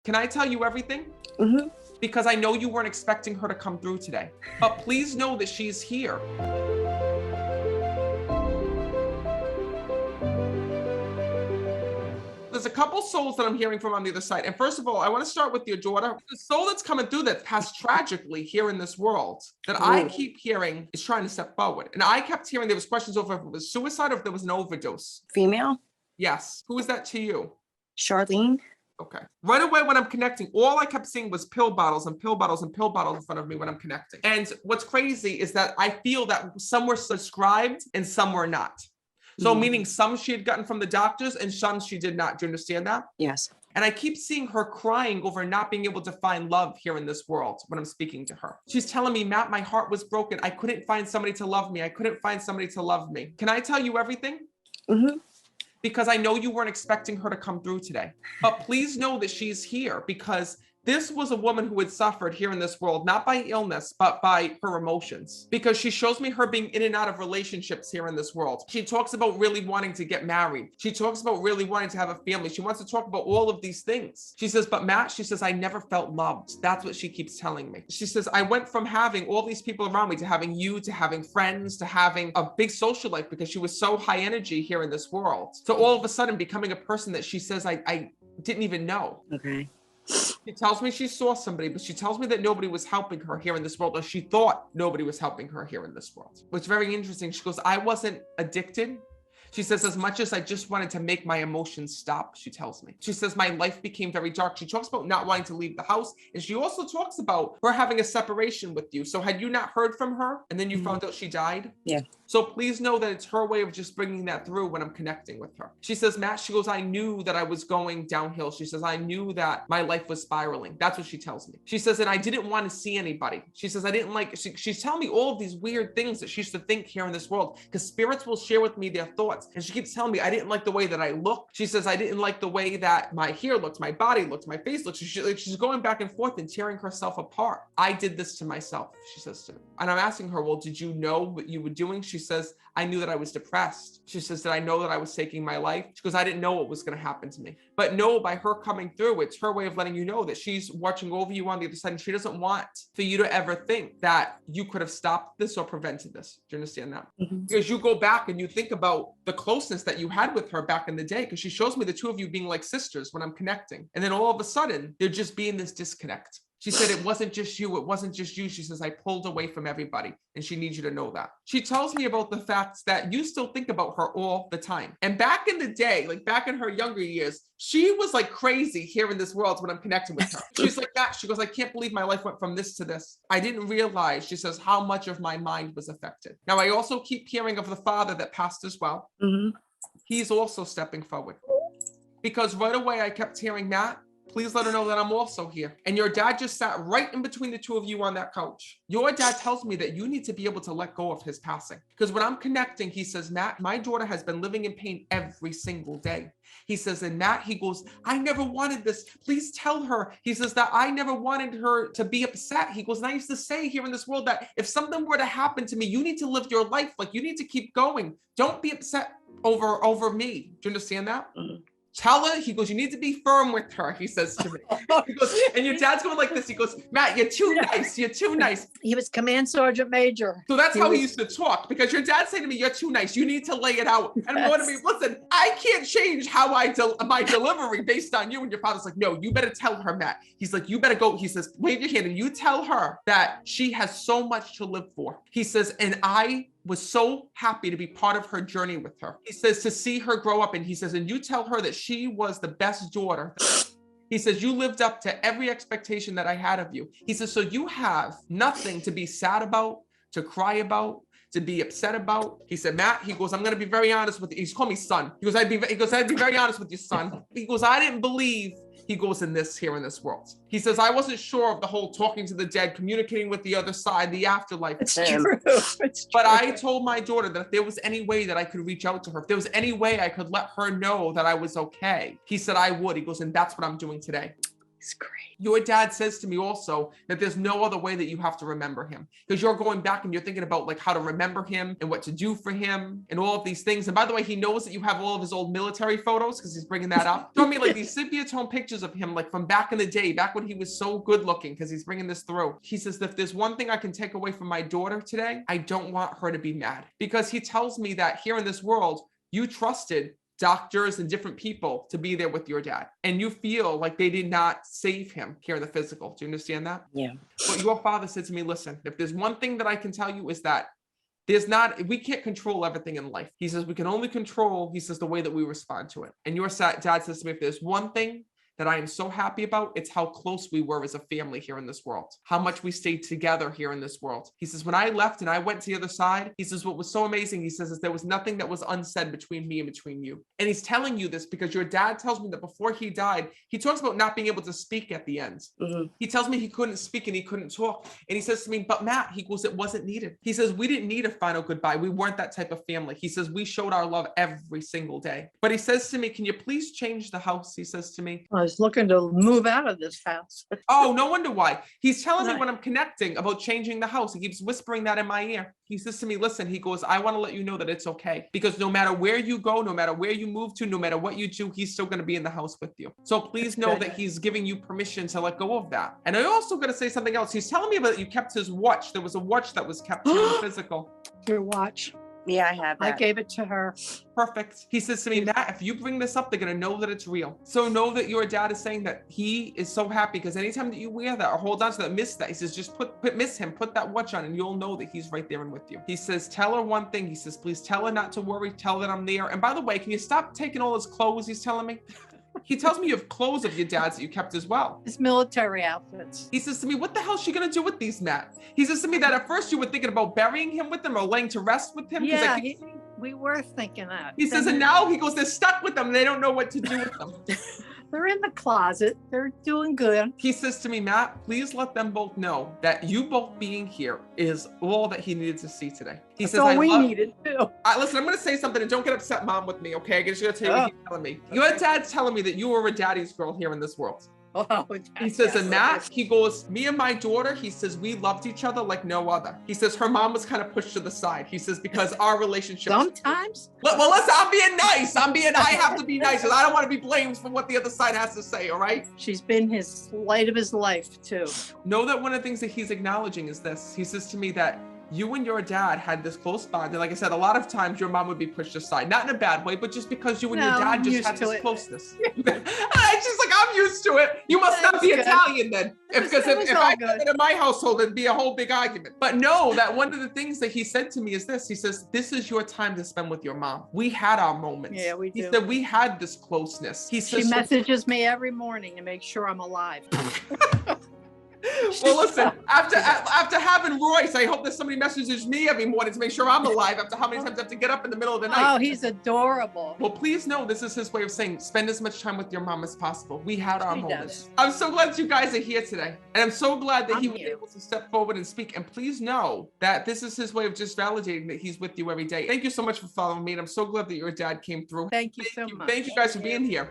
Can I tell you everything? Mm-hmm. Because I know you weren't expecting her to come through today. But please know that she's here. There's a couple souls that I'm hearing from on the other side. And first of all, I want to start with your daughter. The soul that's coming through that passed tragically here in this world that I keep hearing is trying to step forward. And I kept hearing there was questions over if it was suicide or if there was an overdose. Female? Yes. Who is that to you? Charlene? Okay. Right away when I'm connecting, all I kept seeing was pill bottles and pill bottles and pill bottles in front of me when I'm connecting. And what's crazy is that I feel that some were subscribed and some were not. So meaning some she had gotten from the doctors and some she did not. Do you understand that? Yes. And I keep seeing her crying over not being able to find love here in this world when I'm speaking to her. She's telling me, Matt, my heart was broken. I couldn't find somebody to love me. I couldn't find somebody to love me. Can I tell you everything? Mm-hmm. Because I know you weren't expecting her to come through today. But please know that she's here because this was a woman who had suffered here in this world, not by illness, but by her emotions. Because she shows me her being in and out of relationships here in this world. She talks about really wanting to get married. She talks about really wanting to have a family. She wants to talk about all of these things. She says, but Matt, she says, I never felt loved. That's what she keeps telling me. She says, I went from having all these people around me to having you, to having friends, to having a big social life because she was so high energy here in this world. So all of a sudden becoming a person that she says, I didn't even know. Okay. She tells me she saw somebody, but she tells me that nobody was helping her here in this world, or she thought nobody was helping her here in this world. Which is very interesting. She goes, I wasn't addicted. She says, as much as I just wanted to make my emotions stop, she tells me. She says, my life became very dark. She talks about not wanting to leave the house. And she also talks about her having a separation with you. So had you not heard from her and then you found out she died? Yeah. So please know that it's her way of just bringing that through when I'm connecting with her. She says, Matt, she goes, I knew that I was going downhill. She says, I knew that my life was spiraling. That's what she tells me. She says, and I didn't want to see anybody. She says, I didn't like, she's telling me all of these weird things that she used to think here in this world because spirits will share with me their thoughts. And she keeps telling me, I didn't like the way that I look. She says, I didn't like the way that my hair looked, my body looked, my face looked. She's going back and forth and tearing herself apart. I did this to myself, she says to me. And I'm asking her, well, did you know what you were doing? She says, I knew that I was depressed. She says, did I know that I was taking my life? She goes, I didn't know what was going to happen to me. But no, by her coming through, it's her way of letting you know that she's watching over you on the other side. And she doesn't want for you to ever think that you could have stopped this or prevented this. Do you understand that? Mm-hmm. Because you go back and you think about the closeness that you had with her back in the day, because she shows me the two of you being like sisters when I'm connecting. And then all of a sudden, there just being this disconnect. She said, it wasn't just you. It wasn't just you. She says, I pulled away from everybody. And she needs you to know that. She tells me about the fact that you still think about her all the time. And back in the day, like back in her younger years, she was like crazy here in this world when I'm connecting with her. She's like that. She goes, I can't believe my life went from this to this. I didn't realize, she says, how much of my mind was affected. Now, I also keep hearing of the father that passed as well. Mm-hmm. He's also stepping forward. Because right away, I kept hearing, Matt, please let her know that I'm also here. And your dad just sat right in between the two of you on that couch. Your dad tells me that you need to be able to let go of his passing. Because when I'm connecting, he says, Matt, my daughter has been living in pain every single day. He says, and Matt, he goes, I never wanted this. Please tell her. He says that I never wanted her to be upset. He goes, and I used to say here in this world that if something were to happen to me, you need to live your life. Like you need to keep going. Don't be upset over me. Do you understand that? Mm-hmm. Tell her, he goes, you need to be firm with her, he says to me. He goes, and your dad's going like this. He goes, Matt, you're too nice. You're too nice. He was Command Sergeant Major. So that's how he used to talk, because your dad said to me, you're too nice. You need to lay it out. And I'm going to be, listen, I can't change how my delivery based on you. And your father's like, no, you better tell her, Matt. He's like, you better go. He says, wave your hand and you tell her that she has so much to live for. He says, and I was so happy to be part of her journey with her. He says, to see her grow up. And he says, and you tell her that she was the best daughter. He says, you lived up to every expectation that I had of you. He says, so you have nothing to be sad about, to cry about, to be upset about. He said, Matt, he goes, I'm going to be very honest with you. He's called me son. He goes, I'd be very honest with you, son. He goes, I didn't believe he goes in this world. He says, I wasn't sure of the whole talking to the dead, communicating with the other side, the afterlife. It's true. It's but true. I told my daughter that if there was any way that I could reach out to her, if there was any way I could let her know that I was okay, he said I would. He goes, and that's what I'm doing today. He's great. Your dad says to me also that there's no other way that you have to remember him, because you're going back and you're thinking about like how to remember him and what to do for him and all of these things. And by the way, he knows that you have all of his old military photos because he's bringing that up. Showing me like these sepia tone pictures of him, like from back in the day, back when he was so good looking, because he's bringing this through. He says, if there's one thing I can take away from my daughter today, I don't want her to be mad, because he tells me that here in this world, you trusted doctors and different people to be there with your dad, and you feel like they did not save him here in the physical. Do you understand that? Yeah. But your father said to me, listen, if there's one thing that I can tell you is that we can't control everything in life. He says, we can only control, he says, the way that we respond to it. And your dad says to me, if there's one thing that I am so happy about, it's how close we were as a family here in this world, how much we stayed together here in this world. He says, when I left and I went to the other side, he says, what was so amazing, he says, is there was nothing that was unsaid between me and between you. And he's telling you this because your dad tells me that before he died, he talks about not being able to speak at the end. Mm-hmm. He tells me he couldn't speak and he couldn't talk. And he says to me, but Matt, he goes, it wasn't needed. He says, we didn't need a final goodbye. We weren't that type of family. He says, we showed our love every single day. But he says to me, can you please change the house? He says to me, I was looking to move out of this house. Oh, no wonder why. He's telling me when I'm connecting about changing the house. He keeps whispering that in my ear. He says to me, listen, he goes, I want to let you know that it's okay, because no matter where you go, no matter where you move to, no matter what you do, he's still going to be in the house with you. So please know that he's giving you permission to let go of that. And I also got to say something else. He's telling me about you kept his watch. There was a watch that was kept here in the physical. Your watch. Yeah, I have that. I gave it to her. Perfect. He says to me, Matt, if you bring this up, they're going to know that it's real. So know that your dad is saying that he is so happy, because anytime that you wear that or hold on to that, miss that. He says, just miss him, put that watch on, and you'll know that he's right there and with you. He says, tell her one thing. He says, please tell her not to worry. Tell her that I'm there. And by the way, can you stop taking all his clothes? He's telling me. He tells me you have clothes of your dad's that you kept as well. His military outfits. He says to me, what the hell is she going to do with these, Matt? He says to me that at first you were thinking about burying him with them or laying to rest with him. Yeah, we were thinking that. He says, and now he goes, they're stuck with them. They don't know what to do with them. They're in the closet. They're doing good. He says to me, Matt, please let them both know that you both being here is all that he needed to see today. He That's says, all we needed too. Listen, I'm going to say something, and don't get upset, Mom, with me, okay? I'm just going to tell you what he's telling me. Your dad's telling me that you were a daddy's girl here in this world. Oh, he says, and Matt, he goes, me and my daughter, he says, we loved each other like no other. He says, her mom was kind of pushed to the side. He says, because our relationship. Sometimes. Well, listen, I'm being nice. I have to be nice, because I don't want to be blamed for what the other side has to say, all right? She's been his light of his life, too. Know that one of the things that he's acknowledging is this. He says to me that you and your dad had this close bond. And like I said, a lot of times your mom would be pushed aside, not in a bad way, but just because you and your dad just had this closeness. It's just like, I'm used to it. You must not be Italian then. Because if I did it in my household, it'd be a whole big argument. But no, that one of the things that he said to me is this. He says, this is your time to spend with your mom. We had our moments. Yeah, we do. He said, we had this closeness. He says, she messages me every morning to make sure I'm alive. Well, listen, after having Royce, I hope that somebody messages me every morning to make sure I'm alive after how many times I have to get up in the middle of the night. Oh, he's adorable. Well, please know this is his way of saying, spend as much time with your mom as possible. We had our moments. I'm so glad you guys are here today. And I'm so glad that he was able to step forward and speak. And please know that this is his way of just validating that he's with you every day. Thank you so much for following me. And I'm so glad that your dad came through. Thank you so much. Thank you guys for being here.